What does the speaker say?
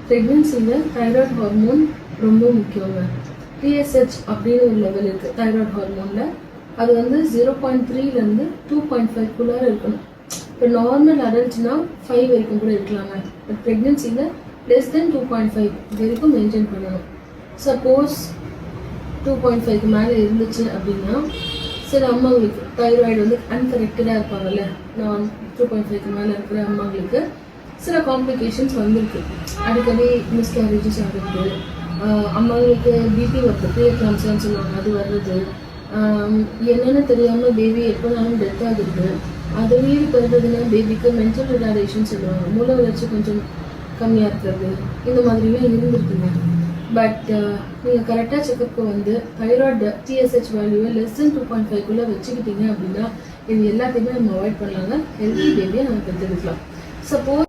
ப்ரெக்னென்சியில் thyroid hormone ரொம்ப முக்கியங்க. TSH அப்படின்னு ஒரு லெவல் இருக்குது தைராய்டு ஹார்மோனில். அது வந்து 0.3லேருந்து 2.5 இருக்கணும். இப்போ நார்மல் அடல்ட்னா 5 வரைக்கும் கூட இருக்கலாங்க. பட் ப்ரெக்னென்சியில் லெஸ் தென் 2.5 இது வரைக்கும் மெயின்டைன் பண்ணணும். சப்போஸ் 2.5க்கு மேலே இருந்துச்சு அப்படின்னா சில அம்மாங்களுக்கு தைராய்டு வந்து அன்கரெக்டடாக இருப்பாங்கல்ல, நான் 2.5க்கு மேலே இருக்கிற அம்மாங்களுக்கு சில காம்ப்ளிகேஷன்ஸ் வந்திருக்கு. அடிக்கடி மிஸ்கேரேஜஸ் ஆகுது, அம்மாங்களுக்கு பிபி வருது, ப்ரீஎக்லாம்சியான்னு சொல்லுவாங்க, அது வர்றது, என்னென்னு தெரியாமல் பேபி எப்போனாலும் டெத் ஆகுது. அதை மீறி பிறந்ததுன்னா பேபிக்கு மென்டல் ரிட்டார்டேஷன் சொல்லுவாங்க, மூளை வளர்ச்சி கொஞ்சம் கம்மியாக இருக்கிறது, இந்த மாதிரிலாம் இருந்திருக்குங்க. பட் நீங்கள் கரெக்டாக செக்கப்புக்கு வந்து தைராய்டு TSH வேல்யூவை லெஸ் தென் 2.5 வச்சுக்கிட்டீங்க அப்படின்னா இது எல்லாத்தையுமே நம்ம அவாய்ட் பண்ணலாங்க. ஹெல்த்தி பேபியை நம்ம பெற்றெடுக்கலாம். சப்போஸ்